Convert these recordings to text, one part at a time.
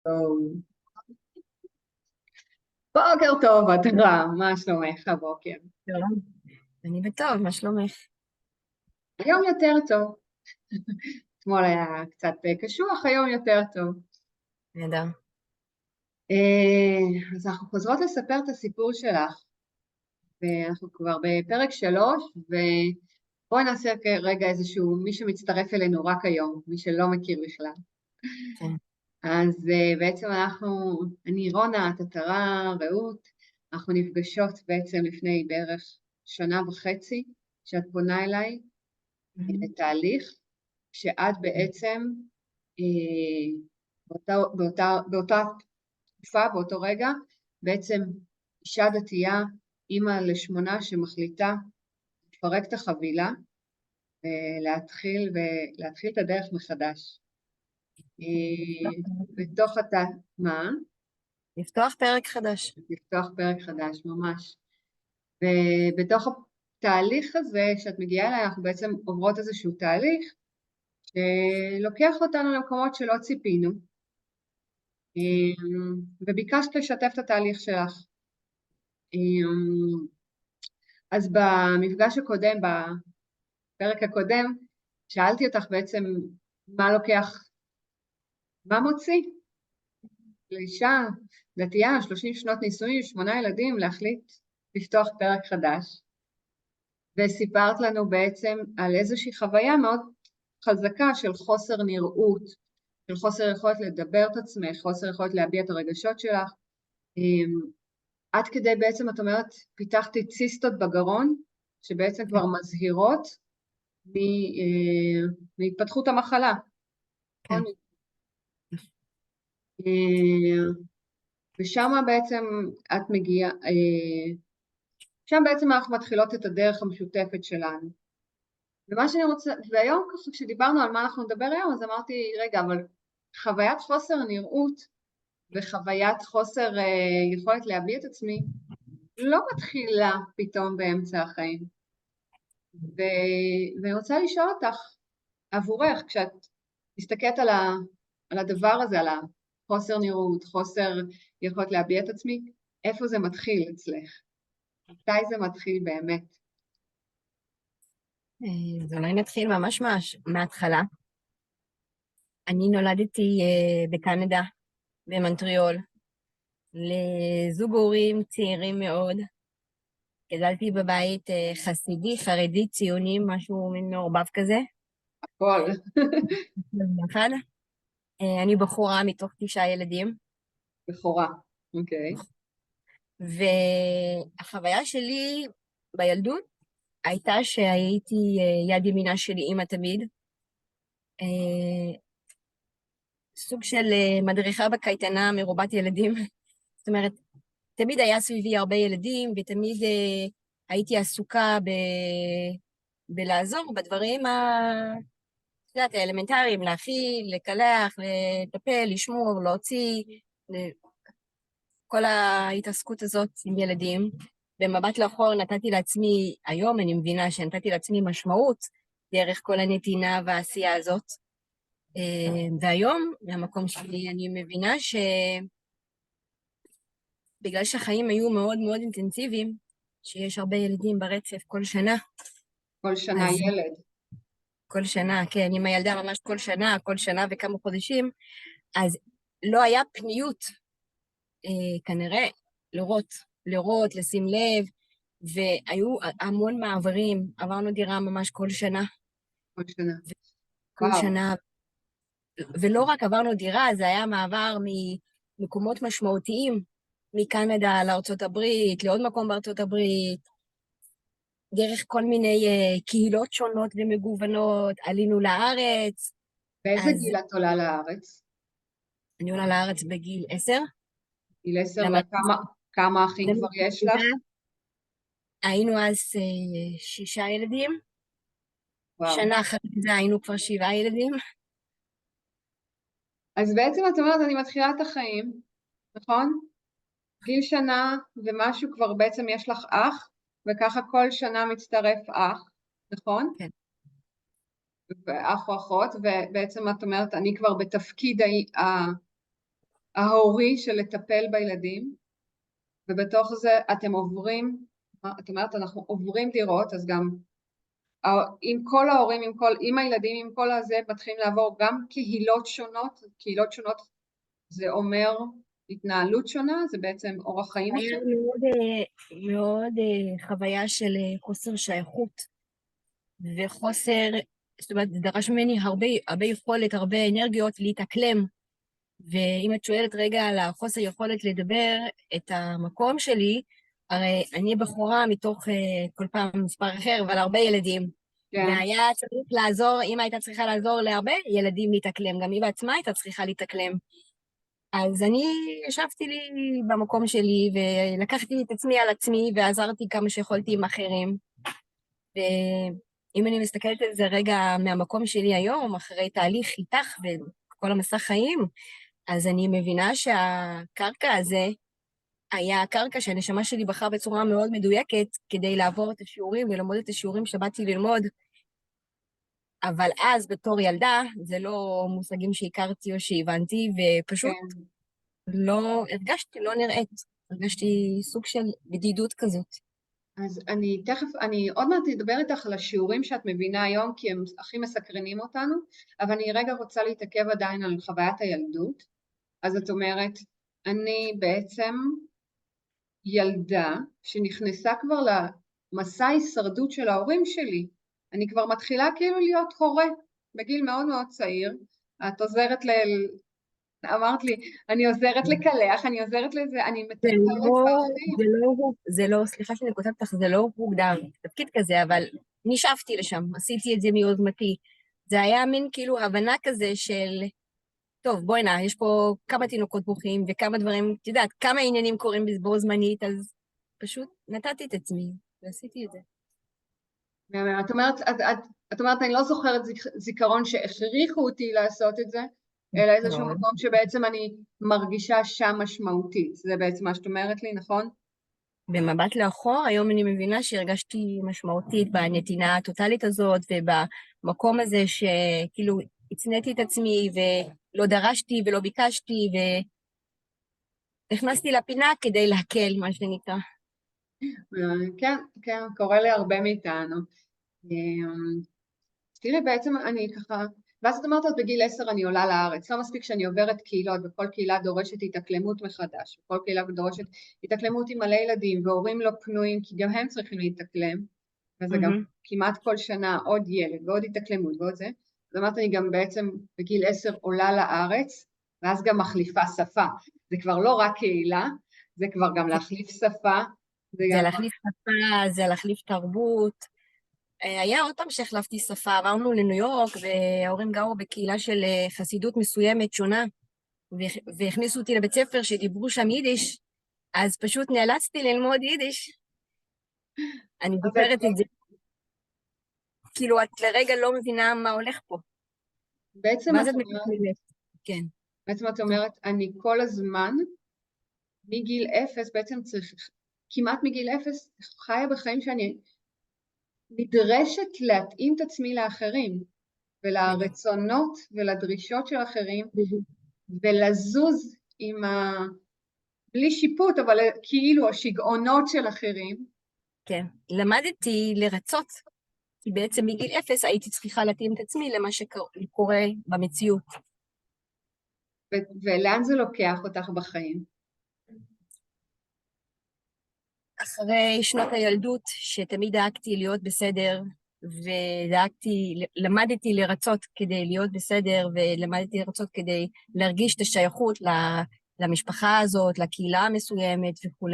טוב. בוקר טוב, אדרה, מה שלומך הבוקר? שלום, אני בטוב, מה שלומך? היום יותר טוב. אתמול היה קצת קשוח, היום יותר טוב. נהדר. אז אנחנו חוזרות לספר את הסיפור שלך, ואנחנו כבר בפרק 3, ובואי נעשה רגע איזשהו, מי שמצטרף אלינו רק היום, מי שלא מכיר בכלל. כן. אז בעצם אני רונה, תתרה, רעות, אנחנו נפגשות בעצם לפני בערך שנה וחצי, שאת פונה אליי לתהליך, שאת בעצם באותה תקופה, באותו רגע, בעצם אישה דתייה, אימא ל8 שמחליטה לפרק את החבילה, ולהתחיל את הדרך מחדש. בתוך מה? לפתוח פרק חדש. לפתוח פרק חדש, ממש. ובתוך התהליך הזה, שאת מגיעה אליי, אנחנו בעצם עוברות איזשהו תהליך, שלוקח אותנו למקומות שלא ציפינו, וביקשת לשתף את התהליך שלך. אז במפגש הקודם, בפרק הקודם, שאלתי אותך בעצם מה לוקח, מה מוציא לאישה דתייה, 30 שנות נישואים, 8 ילדים, להחליט לפתוח פרק חדש. וסיפרת לנו בעצם על איזושהי חוויה מאוד חזקה של חוסר נראות, של חוסר יכולת לדבר את עצמך, חוסר יכולת להביע את הרגשות שלך. עד כדי בעצם, את אומרת, פיתחתי ציסטות בגרון, שבעצם כבר מזהירות מהתפתחות המחלה. כן. ושם בעצם את מגיעה, שם בעצם אנחנו מתחילות את הדרך המשותפת שלנו. ומה שאני רוצה, והיום ככה כשדיברנו על מה אנחנו נדבר היום, אז אמרתי, רגע, אבל חוויית חוסר נראות וחוויית חוסר יכולת להביע את עצמי, לא מתחילה פתאום באמצע החיים. ואני רוצה לשאול אותך, עבורך, כשאת מסתכלת על הדבר הזה, על החוסר נראות, חוסר יכולת להביע את עצמי, איפה זה מתחיל אצלך? מתי זה מתחיל באמת? אז אולי נתחיל ממש מההתחלה. אני נולדתי בקנדה, במונטריאול, לזוג הורים צעירים מאוד. גדלתי בבית חסידי, חרדי, ציוני, משהו מין מעורבב כזה. הכל. ביחד. אני בחורה מתוך 9 ילדים. בכורה, אוקיי. והחוויה שלי בילדות הייתה שהייתי יד ימינה של אימא תמיד. סוג של מדריכה בקייטנה מרובת ילדים. זאת אומרת, תמיד היה סביבי הרבה ילדים, ותמיד הייתי עסוקה בלעזור בדברים האלמנטריים, להאכיל, לקלח, לטפל, לשמור, להוציא, כל ההתעסקות הזאת עם ילדים. במבט לאחור נתתי לעצמי, היום אני מבינה שנתתי לעצמי משמעות דרך כל הנתינה והעשייה הזאת. והיום, מהמקום שלי, אני מבינה שבגלל שהחיים היו מאוד מאוד אינטנסיביים, שיש הרבה ילדים ברצף כל שנה. כל שנה ילד. כל שנה, כן, עם הילדה ממש כל שנה וכמה חודשים, אז לא היה פניות, כנראה, לראות, לשים לב, והיו המון מעברים, עברנו דירה ממש כל שנה. כל שנה. כל שנה. ולא רק עברנו דירה, זה היה מעבר ממקומות משמעותיים, מקנדה לארצות הברית, לעוד מקום בארצות הברית, דרך כל מיני קהילות שונות ומגוונות, עלינו לארץ. באיזה גיל את עולה לארץ? אני עולה לארץ בגיל 10. גיל 10, וכמה אחים כבר יש לך? היינו אז 6 ילדים. וואו. שנה אחת זה היינו כבר 7 ילדים. אז בעצם את אומרת, אני מתחילה את החיים, נכון? גיל שנה ומשהו כבר בעצם יש לך אח, וככה כל שנה מצטרף אח, נכון? כן. ואח או אחות, ובעצם את אומרת, אני כבר בתפקיד ההורי של לטפל בילדים, ובתוך זה אתם עוברים, את אומרת, אנחנו עוברים דירות, אז גם עם כל ההורים, עם הילדים, עם כל הזה, מתחילים לעבור גם קהילות שונות. קהילות שונות זה אומר התנהלות שונה, זה בעצם אורח חיים היה אחר. מאוד חוויה של חוסר שייכות וחוסר, זאת אומרת, זה דרש ממני הרבה יכולת, הרבה אנרגיות להתאקלם. ואם את שואלת רגע על החוסר יכולת לדבר את המקום שלי, הרי אני בחורה מתוך כל פעם מספר אחר, אבל הרבה ילדים. כן, והיה צריך לעזור, אמא הייתה צריכה לעזור להרבה ילדים להתאקלם, גם היא בעצמה הייתה צריכה להתאקלם. אז אני ישבתי לי במקום שלי, ולקחתי את עצמי על עצמי, ועזרתי כמה שיכולתי עם אחרים. ואם אני מסתכלת על זה רגע מהמקום שלי היום, אחרי תהליך איתך וכל המסע חיים, אז אני מבינה שהקרקע הזה היה הקרקע שהנשמה שלי בחרה בצורה מאוד מדויקת כדי לעבור את השיעורים וללמוד את השיעורים שבאתי ללמוד. אבל אז, בתור ילדה, זה לא מושגים שהכרתי או שהבנתי, ופשוט כן. לא הרגשתי, לא נראית. הרגשתי סוג של בדידות כזאת. אז אני עוד מעט אדבר איתך על השיעורים שאת מבינה היום, כי הם הכי מסקרנים אותנו, אבל אני רגע רוצה להתעכב עדיין על חוויית הילדות. אז את אומרת, אני בעצם ילדה שנכנסה כבר למסע ההישרדות של ההורים שלי. אני כבר מתחילה כאילו להיות הורה בגיל מאוד מאוד צעיר. את עוזרת אמרת לי, אני עוזרת לקלח, אני עוזרת לזה, אני זה מטפלת באחים. זה לא, סליחה שאני כותבת לך, זה לא הוגדר תפקיד כזה, אבל נשאפתי לשם, עשיתי את זה מיוזמתי. זה היה מין כאילו הבנה כזה של, טוב, בואי נא, יש פה כמה תינוקות בוכים וכמה דברים, את יודעת, כמה עניינים קורים בו זמנית, אז פשוט נתתי את עצמי ועשיתי את זה. את אומרת, אני לא זוכרת זיכרון שהכריחו אותי לעשות את זה, אלא איזשהו מאוד. מקום שבעצם אני מרגישה שם משמעותית. זה בעצם מה שאת אומרת לי, נכון? במבט לאחור, היום אני מבינה שהרגשתי משמעותית בנתינה הטוטלית הזאת, ובמקום הזה שכאילו הצנעתי את עצמי, ולא דרשתי ולא ביקשתי, ונכנסתי לפינה כדי להקל, מה שנקרא. כן, כן, קורה להרבה מאיתנו. תראי, בעצם אני ככה, ואז את אומרת, אז בגיל 10 אני עולה לארץ, לא מספיק שאני עוברת קהילות, וכל קהילה דורשת התאקלמות מחדש, וכל קהילה דורשת התאקלמות עם מלא ילדים, והורים לא פנויים, כי גם הם צריכים להתאקלם, וזה גם כמעט כל שנה עוד ילד, ועוד התאקלמות, ועוד זה. זאת אומרת, אני גם בעצם בגיל 10 עולה לארץ, ואז גם מחליפה שפה. זה כבר לא רק קהילה, זה כבר גם להחליף שפה. זה להחליף שפה, זה להחליף תרבות. היה עוד פעם שהחלפתי שפה, עברנו לניו יורק, וההורים גרו בקהילה של חסידות מסוימת שונה, והכניסו אותי לבית ספר שדיברו שם יידיש, אז פשוט נאלצתי ללמוד יידיש. אני זוכרת את זה. כאילו, את לרגע לא מבינה מה הולך פה. בעצם ואז את מתקבלת. כן. בעצם את אומרת, אני כל הזמן, מגיל 0, בעצם צריך, כמעט מגיל 0, חיה בחיים שאני נדרשת להתאים את עצמי לאחרים, ולרצונות ולדרישות של אחרים, ולזוז בלי שיפוט, אבל כאילו השגעונות של אחרים. כן. למדתי לרצות, כי בעצם מגיל 0 הייתי צריכה להתאים את עצמי למה שקורה במציאות. ולאן זה לוקח אותך בחיים? אחרי שנות הילדות, שתמיד דאגתי להיות בסדר, למדתי לרצות כדי להיות בסדר, ולמדתי לרצות כדי להרגיש את השייכות למשפחה הזאת, לקהילה המסוימת וכו'.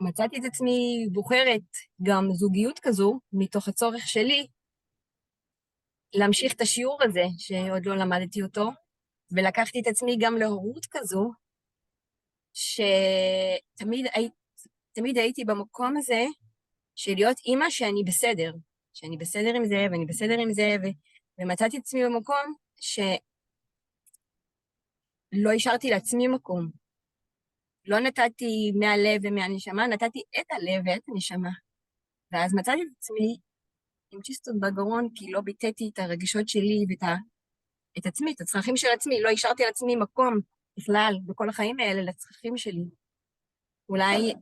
מצאתי את עצמי בוחרת גם זוגיות כזו, מתוך הצורך שלי, להמשיך את השיעור הזה, שעוד לא למדתי אותו, ולקחתי את עצמי גם להורות כזו, שתמיד הייתי במקום הזה, של להיות אימא שאני בסדר עם זה, ואני בסדר עם זה, ומצאתי את עצמי במקום שלא השארתי לעצמי מקום. לא נתתי מהלב ומהנשמה, נתתי את הלב ואת הנשמה. ואז מצאתי את עצמי עם צ'יסטות בגרון, כי לא ביטאתי את הרגשות שלי ואת את עצמי, את הצרכים של עצמי. לא השארתי על עצמי מקום בכלל בכל החיים האלה לצרכים שלי.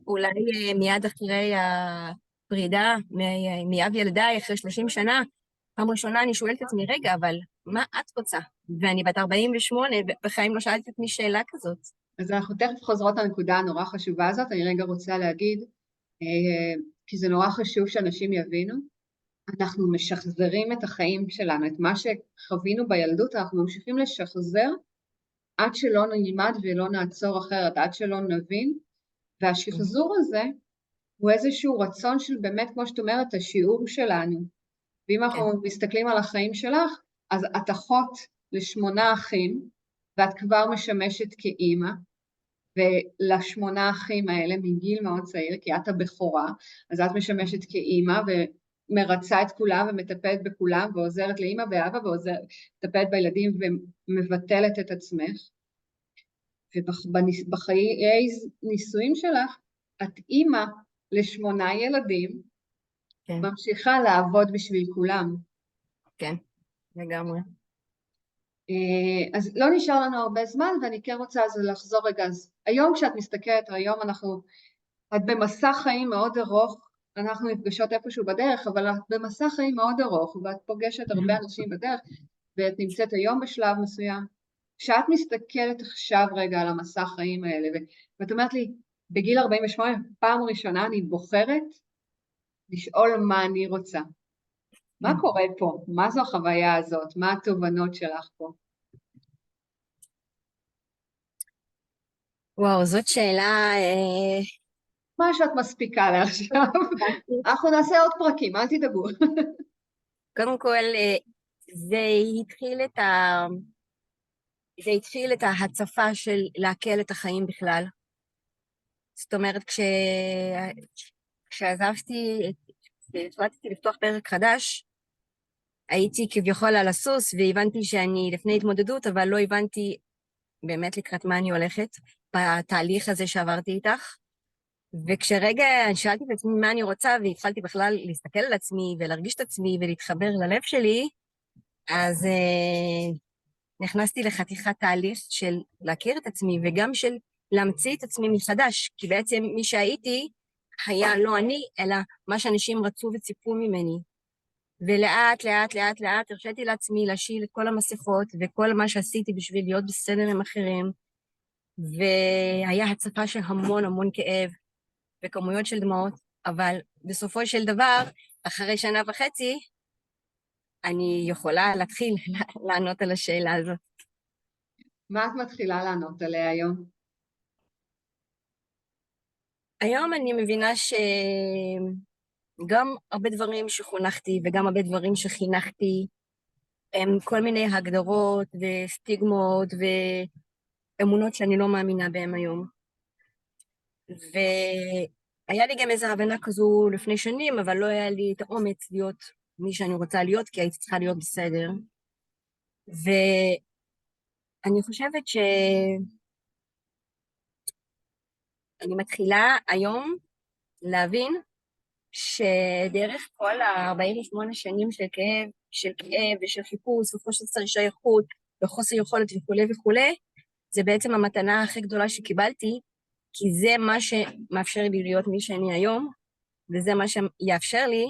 אולי מיד אחרי הפרידה מאב ילדיי, אחרי 30 שנה, פעם ראשונה אני שואלת את עצמי, רגע, אבל מה את רוצה? ואני בת 48, בחיים לא שאלתי את עצמי שאלה כזאת. אז אנחנו תכף חוזרות לנקודה הנורא חשובה הזאת. אני רגע רוצה להגיד, כי זה נורא חשוב שאנשים יבינו, אנחנו משחזרים את החיים שלנו, את מה שחווינו בילדות, אנחנו ממשיכים לשחזר עד שלא נלמד ולא נעצור אחרת, עד שלא נבין, והשחזור הזה הוא איזשהו רצון של באמת, כמו שאת אומרת, השיעור שלנו. ואם אנחנו מסתכלים על החיים שלך, אז את אחות ל8 אחים, ואת כבר משמשת כאימא, ול8 אחים האלה מגיל מאוד צעיר, כי את הבכורה, אז את משמשת כאימא, ומרצה את כולם ומטפלת בכולם, ועוזרת לאימא ואבא, ומטפלת בילדים ומבטלת את עצמך. ובחיי נישואים שלך, את אימא ל8 ילדים, כן. ממשיכה לעבוד בשביל כולם. כן, לגמרי. אז לא נשאר לנו הרבה זמן, ואני כן רוצה אז לחזור רגע. אז היום כשאת מסתכלת, היום את במסע חיים מאוד ארוך, אנחנו נפגשות איפשהו בדרך, אבל את במסע חיים מאוד ארוך, ואת פוגשת הרבה אנשים בדרך, ואת נמצאת היום בשלב מסוים. כשאת מסתכלת עכשיו רגע על המסע חיים האלה, ואת אומרת לי, בגיל 48, פעם ראשונה אני בוחרת לשאול מה אני רוצה. מה קורה פה? מה זו החוויה הזאת? מה התובנות שלך פה? וואו, זאת שאלה... מה שאת מספיקה לעכשיו. אנחנו נעשה עוד פרקים, אל תדאגו. קודם כל, זה התחיל את ההצפה של להקל את החיים בכלל. זאת אומרת, כשעזבתי, כשהחלטתי לפתוח פרק חדש, הייתי כביכול על הסוס, והבנתי שאני לפני התמודדות, אבל לא הבנתי באמת לקראת מה אני הולכת, בתהליך הזה שעברתי איתך. וכשרגע שאלתי את עצמי מה אני רוצה, והתחלתי בכלל להסתכל על עצמי, ולהרגיש את עצמי, ולהתחבר ללב שלי, אז נכנסתי לחתיכת תהליך של להכיר את עצמי, וגם של להמציא את עצמי מחדש, כי בעצם מי שהייתי היה לא אני, אלא מה שאנשים רצו וציפו ממני. ולאט, לאט, לאט, לאט, הרשיתי לעצמי להשיל את כל המסכות, וכל מה שעשיתי בשביל להיות בסדר עם אחרים, והיה הצפה של המון המון כאב, וכמויות של דמעות, אבל בסופו של דבר, אחרי 1.5 שנה, אני יכולה להתחיל לענות על השאלה הזאת. מה את מתחילה לענות עליה היום? היום אני מבינה שגם הרבה דברים שחונכתי וגם הרבה דברים שחינכתי, הם כל מיני הגדרות וסטיגמות ואמונות שאני לא מאמינה בהן היום. והיה לי גם איזו הבנה כזו לפני שנים, אבל לא היה לי את האומץ להיות מי שאני רוצה להיות, כי הייתי צריכה להיות בסדר. ואני חושבת שאני מתחילה היום להבין שדרך כל ה-48 שנים של כאב ושל חיפוש וחוסר שייכות וחוסר יכולת וכו' וכו', זה בעצם המתנה הכי גדולה שקיבלתי, כי זה מה שמאפשר לי להיות מי שאני היום, וזה מה שיאפשר לי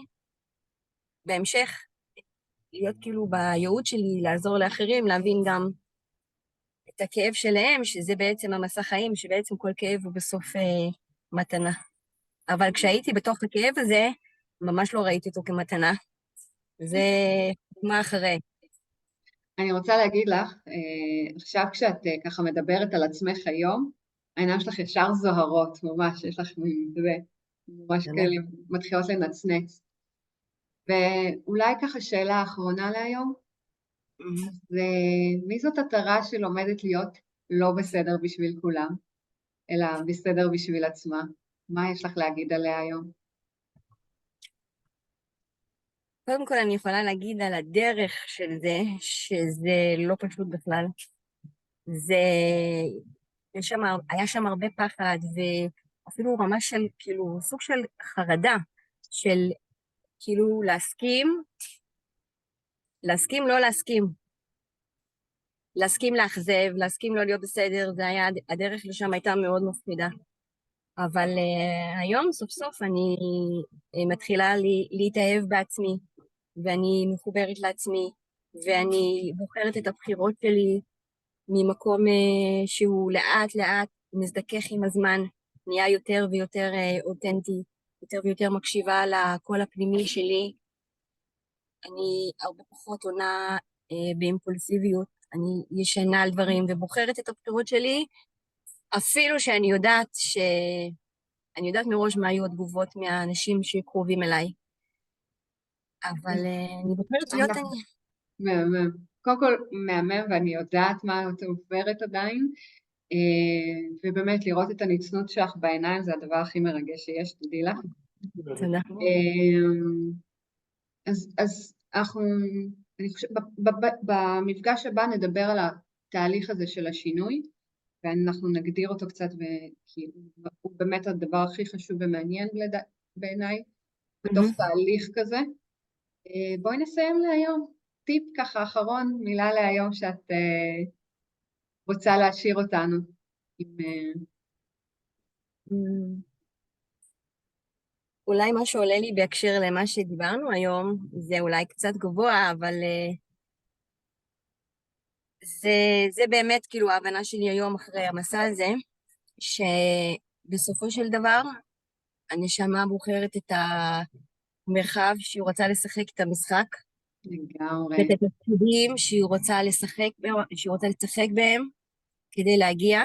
בהמשך להיות כאילו בייעוד שלי, לעזור לאחרים, להבין גם את הכאב שלהם, שזה בעצם המסע חיים, שבעצם כל כאב הוא בסוף מתנה. אבל כשהייתי בתוך הכאב הזה, ממש לא ראיתי אותו כמתנה. זה מה אחרי. אני רוצה להגיד לך, עכשיו כשאת ככה מדברת על עצמך היום, העיניים שלך ישר זוהרות, ממש, יש לך ממש כאלה מתחילות לנצנץ. ואולי ככה שאלה האחרונה להיום, זה מי זאת התרה שלומדת להיות לא בסדר בשביל כולם, אלא בסדר בשביל עצמה? מה יש לך להגיד עליה היום? קודם כל אני יכולה להגיד על הדרך של זה, שזה לא פשוט בכלל. היה שם הרבה פחד, ואפילו רמה של, כאילו, סוג של חרדה, של כאילו להסכים, לא להסכים. להסכים לאכזב, להסכים לא להיות בסדר, זה היה, הדרך לשם הייתה מאוד מפחידה. אבל היום סוף סוף אני מתחילה להתאהב בעצמי, ואני מחוברת לעצמי, ואני בוחרת את הבחירות שלי ממקום שהוא לאט לאט מזדכך עם הזמן, נהיה יותר ויותר אותנטי, יותר ויותר מקשיבה לקול הפנימי שלי. אני הרבה פחות עונה באימפולסיביות, אני ישנה על דברים ובוחרת את הבחירות שלי, אפילו שאני יודעת אני יודעת מראש מה היו התגובות מהאנשים שקרובים אליי. אבל אני בוחרת להיות אני. מהמם. קודם כל, מהמם, ואני יודעת מה את עוברת עדיין, ובאמת לראות את הנצנות שלך בעיניים זה הדבר הכי מרגש שיש, תדעי לך. תודה. אז אנחנו, אני חושבת, במפגש הבא נדבר על התהליך הזה של השינוי, ואנחנו נגדיר אותו קצת, כי הוא באמת הדבר הכי חשוב ומעניין בעיניי, בתוך תהליך כזה. בואי נסיים להיום. טיפ ככה אחרון, מילה להיום שאת רוצה להשאיר אותנו. אולי מה שעולה לי בהקשר למה שדיברנו היום, זה אולי קצת גבוה, אבל זה באמת כאילו ההבנה שלי היום אחרי המסע הזה, שבסופו של דבר הנשמה בוחרת את המרחב שהיא רוצה לשחק את המשחק. לגמרי. ואת התפקידים שהיא רוצה לשחק בהם כדי להגיע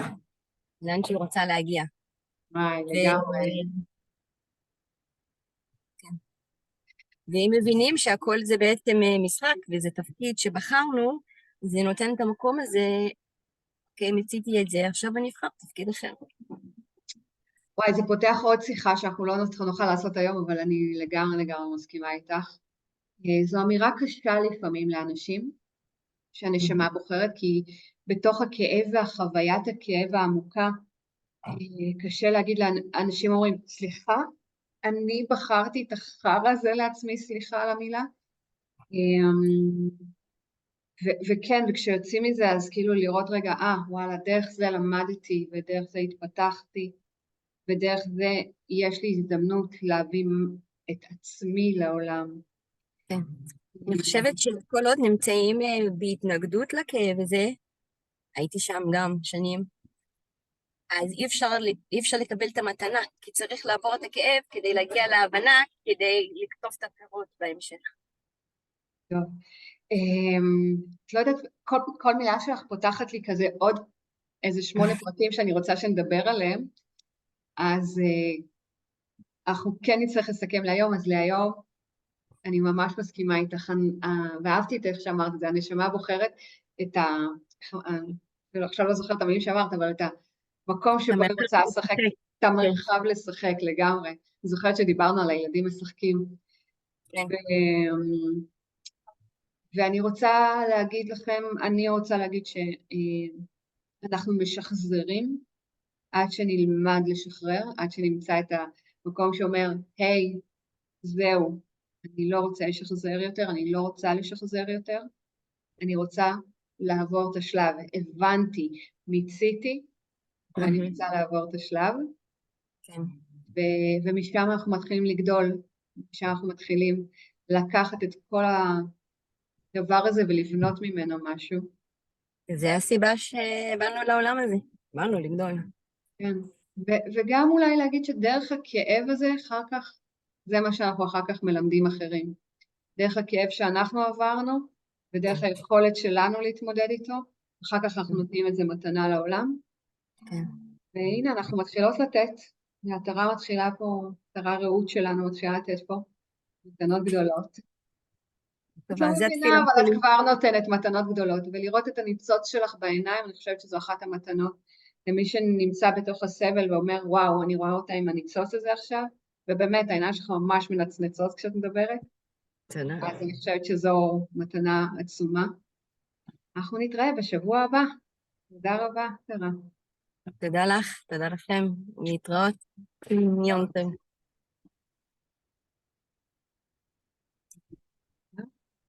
לאן שהיא רוצה להגיע. לגמרי. ואם מבינים שהכל זה בעצם משחק וזה תפקיד שבחרנו, זה נותן את המקום הזה, אוקיי, מציתי את זה, עכשיו אני אבחר תפקיד אחר. וואי, זה פותח עוד שיחה שאנחנו לא נוכל לעשות היום, אבל אני לגמרי מסכימה איתך. זו אמירה קשה לפעמים לאנשים, שהנשמה בוחרת, כי בתוך הכאב והחוויית הכאב העמוקה, קשה להגיד לאנשים אומרים, סליחה, אני בחרתי את החרא הזה לעצמי, סליחה על המילה. וכן, וכשיוצאים מזה, אז כאילו לראות רגע, וואלה, דרך זה למדתי, ודרך זה התפתחתי, ודרך זה יש לי הזדמנות להביא את עצמי לעולם. כן. אני חושבת שכל עוד נמצאים בהתנגדות לכאב הזה, הייתי שם גם שנים, אז אי אפשר לקבל את המתנה, כי צריך לעבור את הכאב כדי להגיע להבנה, כדי לקטוף את הפירות בהמשך. טוב. את לא יודעת, כל מילה שלך פותחת לי כזה עוד איזה 8 פרטים שאני רוצה שנדבר עליהם, אז אנחנו כן נצטרך לסכם להיום, אז להיום אני ממש מסכימה איתך, ואהבתי את איך שאמרת, זה הנשמה בוחרת את עכשיו לא זוכרת את המילים שאמרת, אבל את המקום שבו היא רוצה לשחק, את המרחב לשחק לגמרי. אני זוכרת שדיברנו על הילדים משחקים. ואני רוצה להגיד לכם, אני רוצה להגיד שאנחנו משחזרים עד שנלמד לשחרר, עד שנמצא את המקום שאומר, היי, זהו, אני לא רוצה לשחזר יותר, אני לא רוצה לשחזר יותר, אני רוצה לעבור את השלב, הבנתי, מיציתי, אני רוצה לעבור את השלב, ומשם אנחנו מתחילים לגדול, משם אנחנו מתחילים לקחת את כל הדבר הזה ולבנות ממנו משהו. זה הסיבה שבאנו לעולם הזה, באנו לגדול. כן, וגם אולי להגיד שדרך הכאב הזה אחר כך, זה מה שאנחנו אחר כך מלמדים אחרים. דרך הכאב שאנחנו עברנו, ודרך היכולת שלנו להתמודד איתו, אחר כך אנחנו נותנים את זה מתנה לעולם. והנה, אנחנו מתחילות לתת, והתרה מתחילה פה, התרה רעות שלנו מתחילה לתת פה, מתנות גדולות. את לא מבינה, אבל את כבר נותנת מתנות גדולות, ולראות את הניצוץ שלך בעיניים, אני חושבת שזו אחת המתנות, למי שנמצא בתוך הסבל ואומר, וואו, אני רואה אותה עם הניצוץ הזה עכשיו, ובאמת, העיניים שלך ממש מנצנצות כשאת מדברת. תודה. אז אני חושבת שזו מתנה עצומה. אנחנו נתראה בשבוע הבא. תודה רבה, תרה. תודה לך, תודה לכם, להתראות. יום טוב.